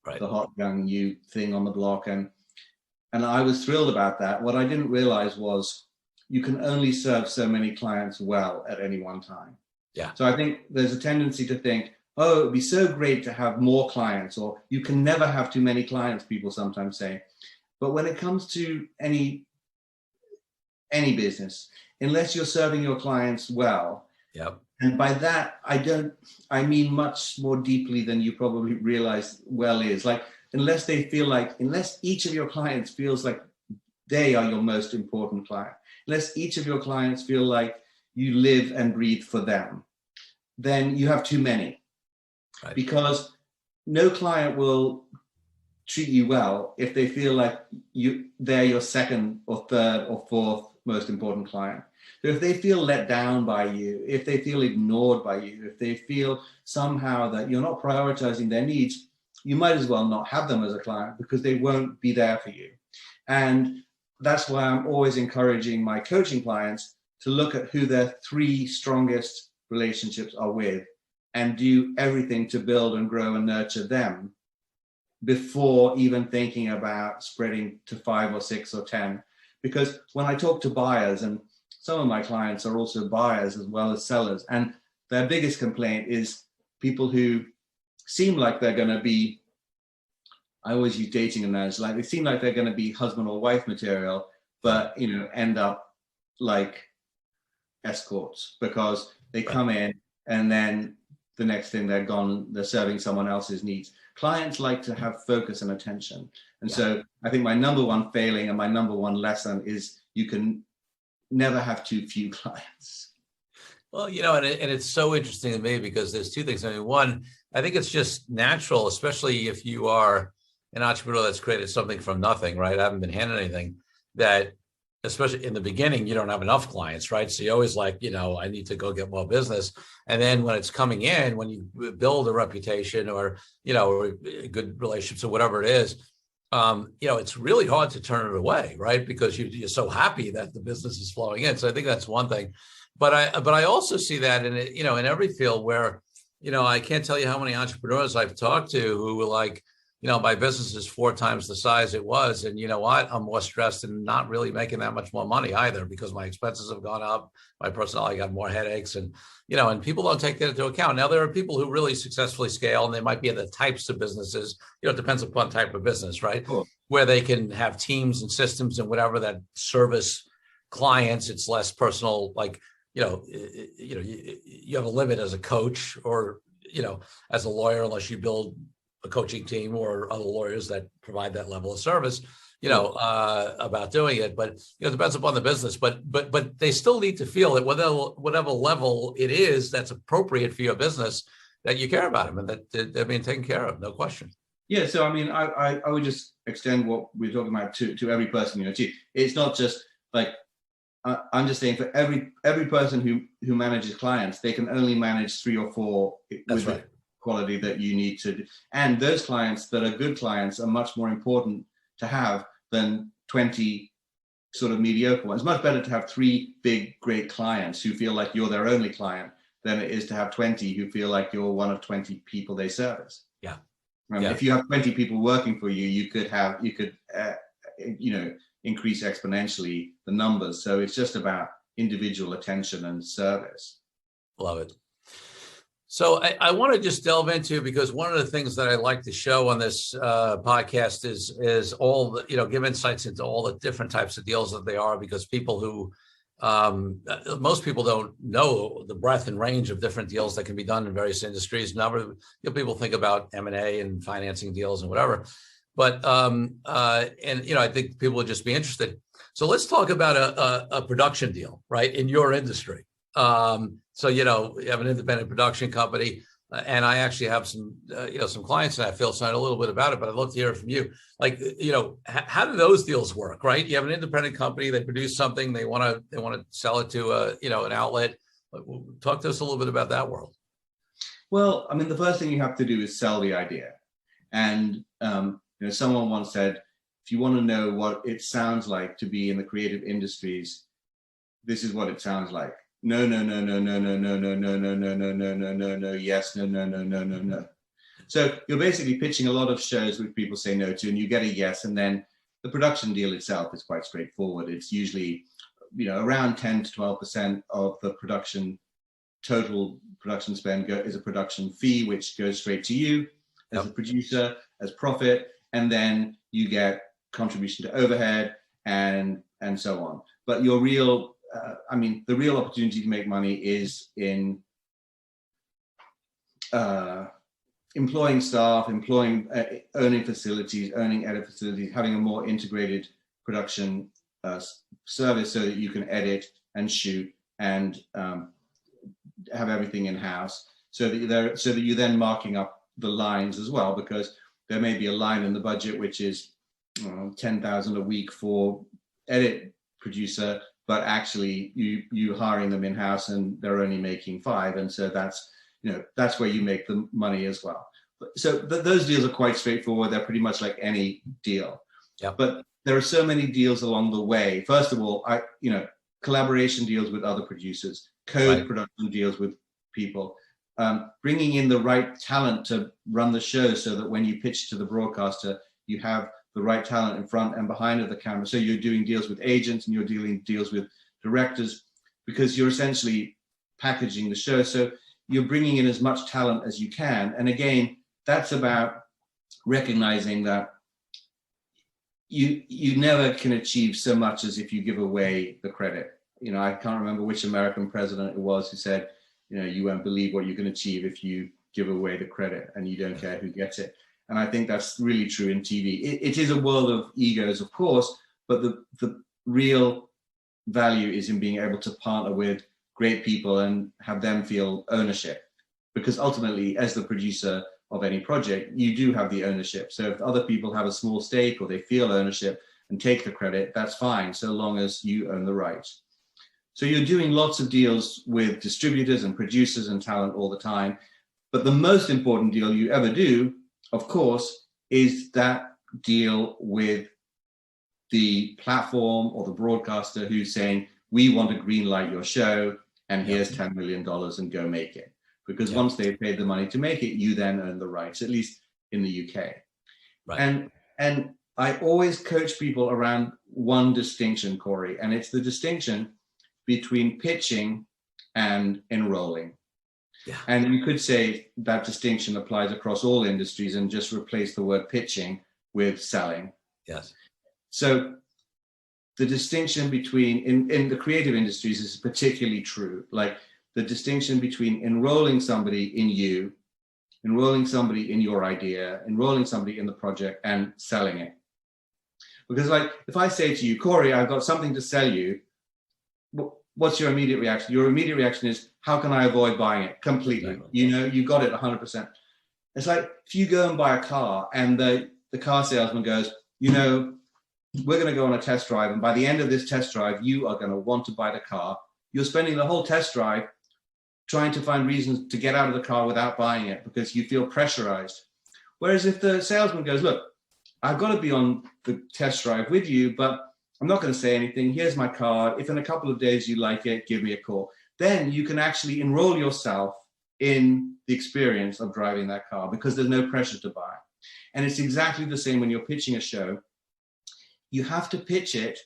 hot young new thing on the block. And I was thrilled about that. What I didn't realize was you can only serve so many clients well at any one time. Yeah. So I think there's a tendency to think, oh, it'd be so great to have more clients, or you can never have too many clients, people sometimes say. But when it comes to any business, unless you're serving your clients well, and by that, I mean much more deeply than you probably realize well is. Like, unless each of your clients feels like they are your most important client, unless each of your clients feel like you live and breathe for them, then you have too many. Right. Because no client will treat you well if they feel like they're your second or third or fourth most important client. So if they feel let down by you, if they feel ignored by you, if they feel somehow that you're not prioritizing their needs, you might as well not have them as a client because they won't be there for you. And that's why I'm always encouraging my coaching clients to look at who their 3 strongest relationships are with and do everything to build and grow and nurture them before even thinking about spreading to 5 or 6 or 10. Because when I talk to buyers, and some of my clients are also buyers as well as sellers, and their biggest complaint is people who seem like they're going to be, I always use dating analogies, like they seem like they're going to be husband or wife material, but end up like escorts because they come in and then the next thing they're gone, they're serving someone else's needs. Clients like to have focus and attention. And so I think my number one failing and my number one lesson is you can never have too few clients. Well, and it's so interesting to me because there's 2 things. I mean, one, I think it's just natural, especially if you are an entrepreneur that's created something from nothing, right? I haven't been handed anything, that especially in the beginning, you don't have enough clients, right? So you always I need to go get more business. And then when it's coming in, when you build a reputation or good relationships or whatever it is, it's really hard to turn it away, right? Because you're so happy that the business is flowing in. So I think that's one thing. But I also see that in every field where, I can't tell you how many entrepreneurs I've talked to who were like, my business is 4 times the size it was. And you know what? I'm more stressed and not really making that much more money either because my expenses have gone up. My personnel, I got more headaches and people don't take that into account. Now, there are people who really successfully scale and they might be in the types of businesses, it depends upon type of business, right? Cool. Where they can have teams and systems and whatever that service clients. It's less personal, like, you have a limit as a coach or, as a lawyer, unless you build a coaching team or other lawyers that provide that level of service, about doing it. But it depends upon the business. But they still need to feel that whatever level it is that's appropriate for your business, that you care about them and that they're being taken care of, no question. Yeah. So I mean, I would just extend what we're talking about to every person. It's not just like I'm just saying for every person who manages clients, they can only manage 3 or 4. That's right. Quality that you need to do. And those clients that are good clients are much more important to have than 20 sort of mediocre ones. It's much better to have 3 big, great clients who feel like you're their only client than it is to have 20 who feel like you're one of 20 people they service. Yeah. If you have 20 people working for you, you could increase exponentially the numbers. So it's just about individual attention and service. Love it. So I want to just delve into, because one of the things that I like to show on this podcast is all the, give insights into all the different types of deals that they are, because people who, most people don't know the breadth and range of different deals that can be done in various industries. People think about M&A and financing deals and whatever. But and I think people would just be interested. So let's talk about a production deal, right, in your industry. So you have an independent production company, and I actually have some some clients that I feel so I know a little bit about it, but I'd love to hear it from you. Like how do those deals work, right? You have an independent company, they produce something, they want to sell it to an outlet. Talk to us a little bit about that world. Well, I mean, the first thing you have to do is sell the idea. And someone once said, if you want to know what it sounds like to be in the creative industries, this is what it sounds like. No, no, no, no, no, no, no, no, no, no, no, no, no, no, no, no, yes, no, no, no, no, no, no. So you're basically pitching a lot of shows which people say no to, and you get a yes, and then the production deal itself is quite straightforward. It's usually, around 10 to 12% of the total production spend is a production fee, which goes straight to you as a producer, as profit, and then you get contribution to overhead and so on. But your real, the real opportunity to make money is in employing staff, owning facilities, owning edit facilities, having a more integrated production service so that you can edit and shoot and have everything in house, so that you're then marking up the lines as well, because there may be a line in the budget which is $10,000 a week for edit producer, but actually you hiring them in house and they're only making $5,000, and so that's where you make the money as well. So those deals are quite straightforward. They're pretty much like any deal. Yeah. But there are so many deals along the way. First of all, collaboration deals with other producers, production deals with people, bringing in the right talent to run the show so that when you pitch to the broadcaster, you have the right talent in front and behind of the camera. So you're doing deals with agents and you're doing deals with directors, because you're essentially packaging the show. So you're bringing in as much talent as you can. And again, that's about recognizing that you never can achieve so much as if you give away the credit. I can't remember which American president it was who said, you won't believe what you can achieve if you give away the credit and you don't care who gets it. And I think that's really true in TV. It is a world of egos, of course, but the real value is in being able to partner with great people and have them feel ownership. Because ultimately, as the producer of any project, you do have the ownership. So if other people have a small stake or they feel ownership and take the credit, that's fine, so long as you own the rights. So you're doing lots of deals with distributors and producers and talent all the time. But the most important deal you ever do, of course, is that deal with the platform or the broadcaster who's saying, we want to green light your show and here's $10 million and go make it. Because once they've paid the money to make it, you then own the rights, at least in the UK. Right. And I always coach people around one distinction, Corey, and it's the distinction between pitching and enrolling. Yeah. And you could say that distinction applies across all industries and just replace the word pitching with selling. Yes. So the distinction between, in the creative industries is particularly true, like the distinction between enrolling somebody in you, enrolling somebody in your idea, enrolling somebody in the project, and selling it. Because like, if I say to you, Corey, I've got something to sell you, what's your immediate reaction? Your immediate reaction is, how can I avoid buying it? Completely. You got it 100%. It's like if you go and buy a car and the car salesman goes, we're going to go on a test drive, and by the end of this test drive, you are going to want to buy the car. You're spending the whole test drive trying to find reasons to get out of the car without buying it because you feel pressurized. Whereas if the salesman goes, look, I've got to be on the test drive with you, but I'm not going to say anything. Here's my card. If in a couple of days you like it, give me a call. Then you can actually enroll yourself in the experience of driving that car because there's no pressure to buy. And it's exactly the same when you're pitching a show. You have to pitch it.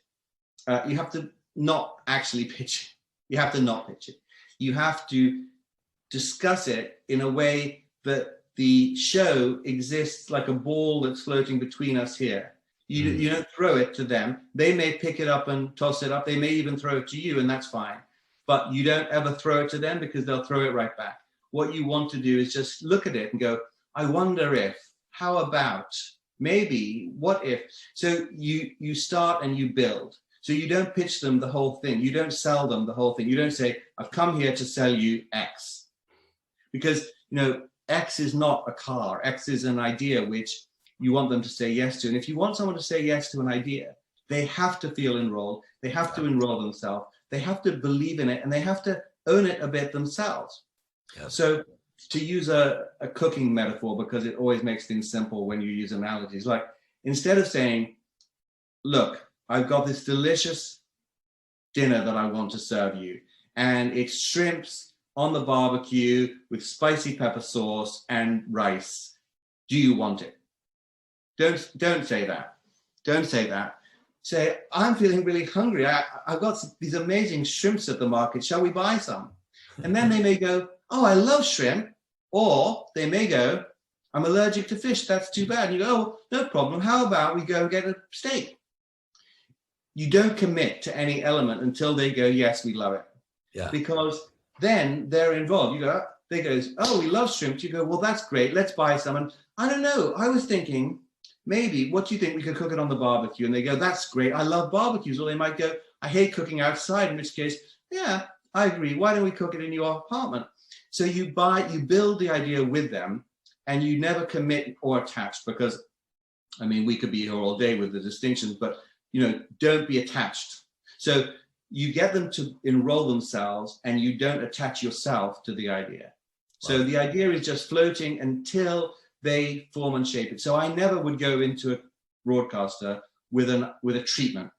You have to not actually pitch it. You have to not pitch it. You have to discuss it in a way that the show exists like a ball that's floating between us here. You don't throw it to them. They may pick it up and toss it up. They may even throw it to you, and that's fine. But you don't ever throw it to them because they'll throw it right back. What you want to do is just look at it and go, I wonder if, how about maybe what if, so you start and you build. So you don't pitch them the whole thing. You don't sell them the whole thing. You don't say, I've come here to sell you X. Because, X is not a car. X is an idea which you want them to say yes to. And if you want someone to say yes to an idea, they have to feel enrolled. They have to enroll themselves. They have to believe in it, and they have to own it a bit themselves. Yes. So to use a cooking metaphor, because it always makes things simple when you use analogies, like instead of saying, look, I've got this delicious dinner that I want to serve you, and it's shrimps on the barbecue with spicy pepper sauce and rice. Do you want it? Don't say that. Don't say that. Say, I'm feeling really hungry. I've got these amazing shrimps at the market. Shall we buy some? And then they may go, oh, I love shrimp. Or they may go, I'm allergic to fish. That's too bad. And you go, oh, no problem. How about we go and get a steak? You don't commit to any element until they go, yes, we love it. Yeah. Because then they're involved. They go, oh, we love shrimp. You go, well, that's great. Let's buy some. And I don't know. I was thinking, maybe, what do you think? We could cook it on the barbecue. And they go, that's great. I love barbecues. Or they might go, I hate cooking outside, in which case, yeah, I agree. Why don't we cook it in your apartment? So you build the idea with them, and you never commit or attach, because, I mean, we could be here all day with the distinctions, but, don't be attached. So you get them to enroll themselves, and you don't attach yourself to the idea. So the idea is just floating until they form and shape it. So I never would go into a broadcaster with a treatment,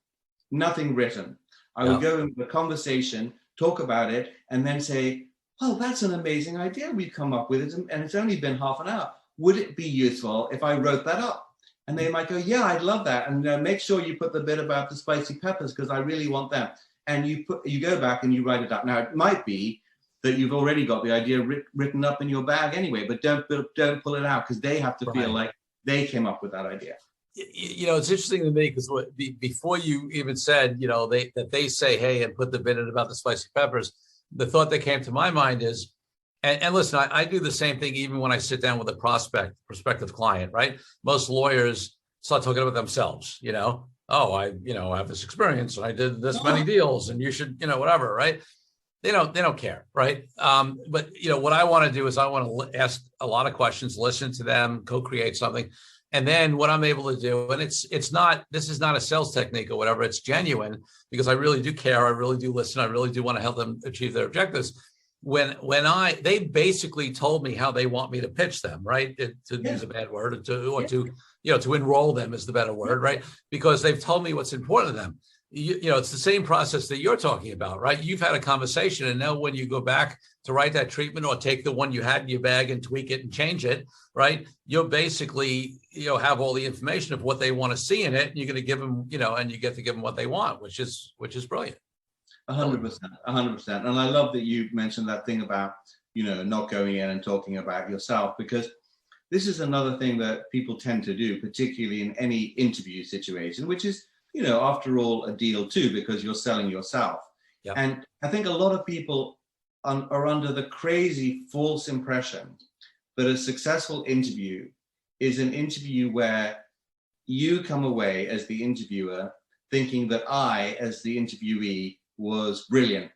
nothing written. I would go into a conversation, talk about it, and then say, oh, that's an amazing idea we've come up with, and it's only been half an hour. Would it be useful if I wrote that up? And they might go, yeah, I'd love that. And make sure you put the bit about the spicy peppers, because I really want them. And you go back and you write it up. Now, it might be that you've already got the idea written up in your bag anyway, but don't pull it out, because they have to feel like they came up with that idea. It's interesting to me, because before you even said, that they say, hey, and put the bit in about the spicy peppers, the thought that came to my mind is, and listen, I do the same thing even when I sit down with a prospective client, right? Most lawyers start talking about themselves, oh, I have this experience and I did this many deals and you should, whatever, right? They don't care, right? But what I want to do is I want to ask a lot of questions, listen to them, co-create something. And then what I'm able to do, and this is not a sales technique or whatever, it's genuine, because I really do care. I really do listen. I really do want to help them achieve their objectives. They basically told me how they want me to pitch them, right? To use a bad word, to enroll them is the better word, right? Because they've told me what's important to them. It's the same process that you're talking about, right? You've had a conversation, and now when you go back to write that treatment or take the one you had in your bag and tweak it and change it, right? You'll basically, have all the information of what they want to see in it, and you're going to give them, and you get to give them what they want, which is brilliant. 100%. And I love that you mentioned that thing about, not going in and talking about yourself, because this is another thing that people tend to do, particularly in any interview situation, which is, after all, a deal too, because you're selling yourself. Yep. And I think a lot of people are under the crazy false impression that a successful interview is an interview where you come away as the interviewer thinking that I, as the interviewee, was brilliant,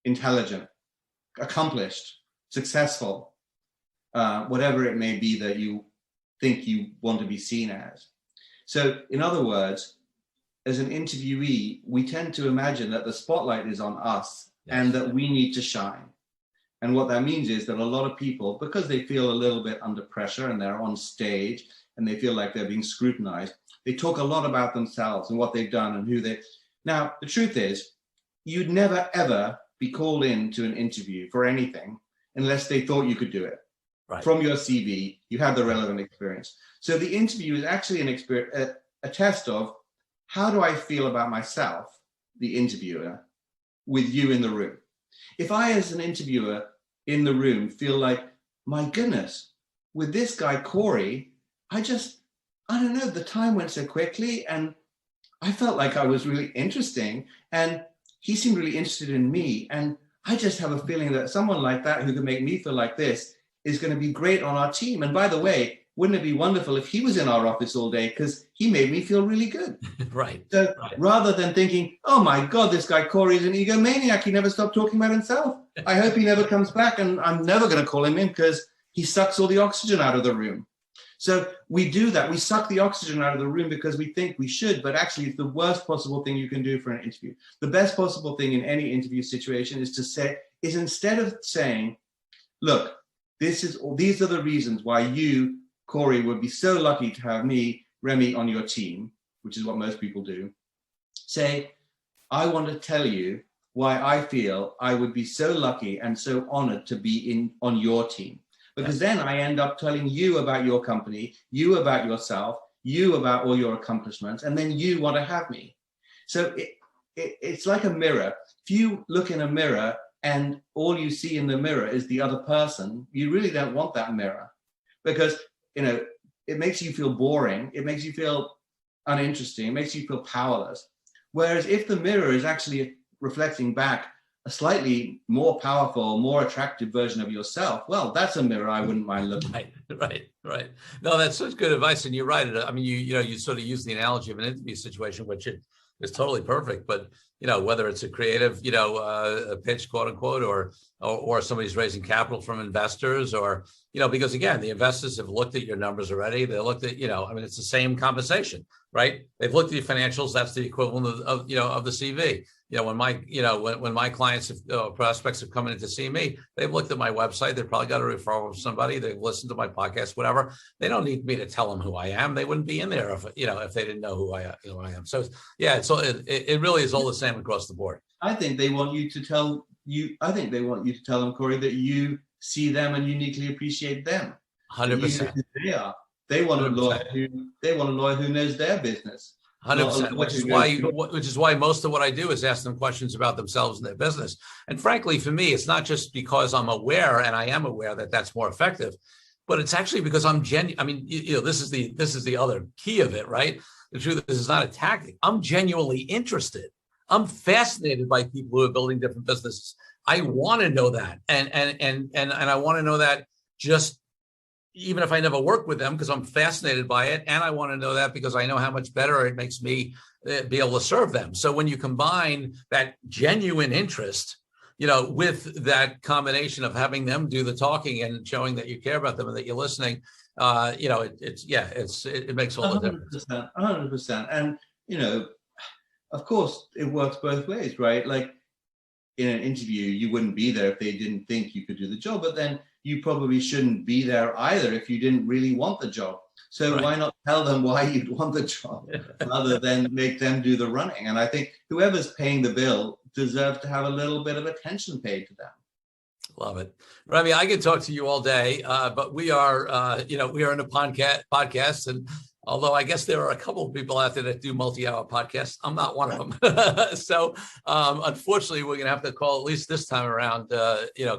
intelligent, accomplished, successful, whatever it may be that you think you want to be seen as. So in other words, as an interviewee, we tend to imagine that the spotlight is on us and that we need to shine. And what that means is that a lot of people, because they feel a little bit under pressure and they're on stage and they feel like they're being scrutinized, they talk a lot about themselves and what they've done and who they... Now, the truth is, you'd never, ever be called in to an interview for anything unless they thought you could do it. Right. From your CV, you have the relevant experience. So the interview is actually a test of, how do I feel about myself, the interviewer, with you in the room? If I, as an interviewer in the room, feel like, my goodness, with this guy, Corey, I don't know, the time went so quickly and I felt like I was really interesting and he seemed really interested in me. And I just have a feeling that someone like that who can make me feel like this is going to be great on our team. And by the way, wouldn't it be wonderful if he was in our office all day, because he made me feel really good. Right. So rather than thinking, oh my God, this guy Corey is an egomaniac, he never stopped talking about himself. I hope he never comes back, and I'm never going to call him in because he sucks all the oxygen out of the room. So we do that. We suck the oxygen out of the room because we think we should, but actually it's the worst possible thing you can do for an interview. The best possible thing in any interview situation is instead of saying, look, these are the reasons why you, Corey, would be so lucky to have me, Remy, on your team, which is what most people do. Say, I want to tell you why I feel I would be so lucky and so honored to be on your team. Because then I end up telling you about your company, you about yourself, you about all your accomplishments, and then you want to have me. So it's like a mirror. If you look in a mirror and all you see in the mirror is the other person, you really don't want that mirror, because it makes you feel boring, it makes you feel uninteresting, it makes you feel powerless. Whereas if the mirror is actually reflecting back a slightly more powerful, more attractive version of yourself, well, that's a mirror I wouldn't mind looking at. Right. No, that's such good advice, and you're right. I mean, you sort of use the analogy of an interview situation, which is totally perfect. But whether it's a creative, a pitch, quote unquote, or somebody's raising capital from investors, or because again, the investors have looked at your numbers already. They looked at, I mean, it's the same conversation, right? They've looked at your financials. That's the equivalent of the CV. When my clients, prospects have come in to see me, they've looked at my website. They've probably got a referral from somebody. They've listened to my podcast, whatever. They don't need me to tell them who I am. They wouldn't be in there if they didn't know who I am. So yeah, it really is all the same across the board. I think they want you to tell them, Corey, that you see them and uniquely appreciate them. 100%. They are. They want a lawyer who knows their business. 100%, which is why most of what I do is ask them questions about themselves and their business. And frankly, for me, it's not just because I'm aware, and I am aware that that's more effective, but it's actually because I'm genuine. I mean, this is the other key of it, right? The truth is, it's not a tactic. I'm genuinely interested. I'm fascinated by people who are building different businesses. I want to know that, and I want to know that just even if I never work with them, because I'm fascinated by it. And I want to know that because I know how much better it makes me be able to serve them. So when you combine that genuine interest, with that combination of having them do the talking and showing that you care about them and that you're listening, it makes all the difference. 100%. And, of course, it works both ways, right? Like in an interview, you wouldn't be there if they didn't think you could do the job, but then you probably shouldn't be there either if you didn't really want the job. So Why not tell them why you'd want the job rather than make them do the running? And I think whoever's paying the bill deserves to have a little bit of attention paid to them. Love it. Remy, I could talk to you all day, but we are in a podcast, and although I guess there are a couple of people out there that do multi-hour podcasts, I'm not one of them. So unfortunately, we're going to have to call, at least this time around,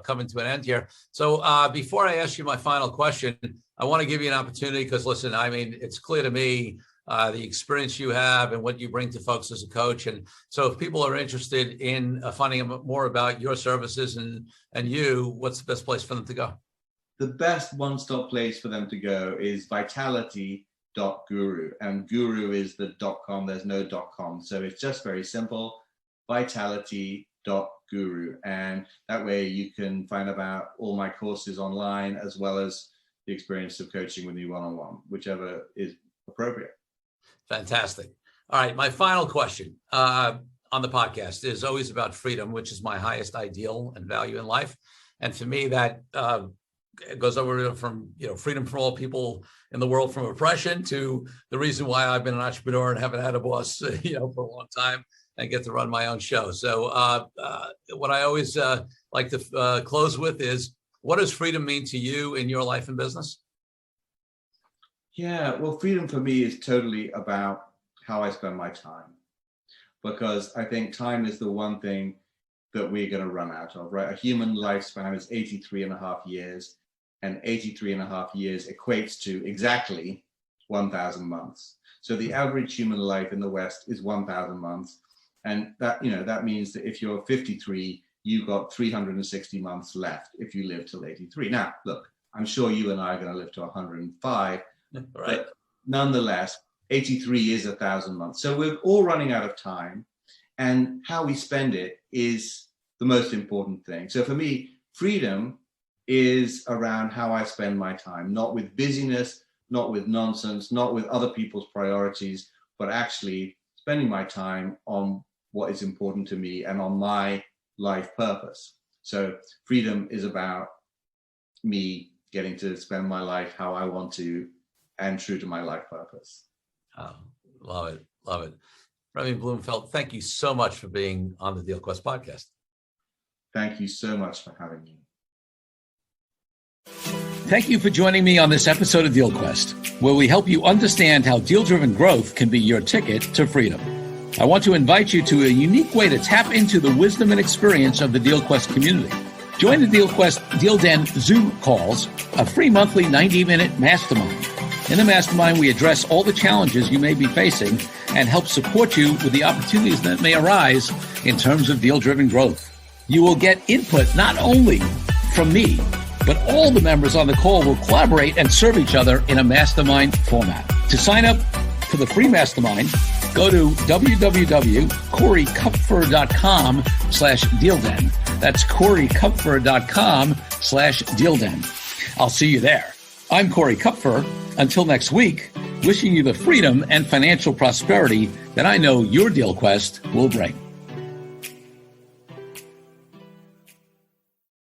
coming to an end here. So before I ask you my final question, I want to give you an opportunity because, listen, I mean, it's clear to me the experience you have and what you bring to folks as a coach. And so if people are interested in finding out more about your services and you, what's the best place for them to go? The best one-stop place for them to go is vitality.guru, and guru is the .com. There's no .com, so it's just very simple, vitality.guru, and that way you can find about all my courses online as well as the experience of coaching with me one-on-one, whichever is appropriate. Fantastic. All right, my final question on the podcast is always about freedom, which is my highest ideal and value in life, and for me that it goes over from freedom for all people in the world from oppression to the reason why I've been an entrepreneur and haven't had a boss for a long time and get to run my own show. So what I always like to close with is, what does freedom mean to you in your life and business? Yeah, well, freedom for me is totally about how I spend my time, because I think time is the one thing that we're going to run out of, right? A human lifespan is 83 and a half years. And 83 and a half years equates to exactly 1,000 months. So the average human life in the West is 1,000 months. And that means that if you're 53, you've got 360 months left if you live till 83. Now, look, I'm sure you and I are going to live to 105. Right. But nonetheless, 83 is 1,000 months. So we're all running out of time, and how we spend it is the most important thing. So for me, freedom is around how I spend my time, not with busyness, not with nonsense, not with other people's priorities, but actually spending my time on what is important to me and on my life purpose. So freedom is about me getting to spend my life how I want to and true to my life purpose. Oh, love it. Love it. Remy Blumenfeld, thank you so much for being on the Deal Quest podcast. Thank you so much for having me. Thank you for joining me on this episode of Deal Quest, where we help you understand how deal-driven growth can be your ticket to freedom. I want to invite you to a unique way to tap into the wisdom and experience of the Deal Quest community. Join the Deal Quest Deal Den Zoom calls, a free monthly 90-minute mastermind. In the mastermind, we address all the challenges you may be facing and help support you with the opportunities that may arise in terms of deal-driven growth. You will get input not only from me, but all the members on the call will collaborate and serve each other in a mastermind format. To sign up for the free mastermind, go to www.corykupfer.com/dealden. That's corykupfer.com/dealden. I'll see you there. I'm Corey Kupfer. Until next week, wishing you the freedom and financial prosperity that I know your Deal Quest will bring.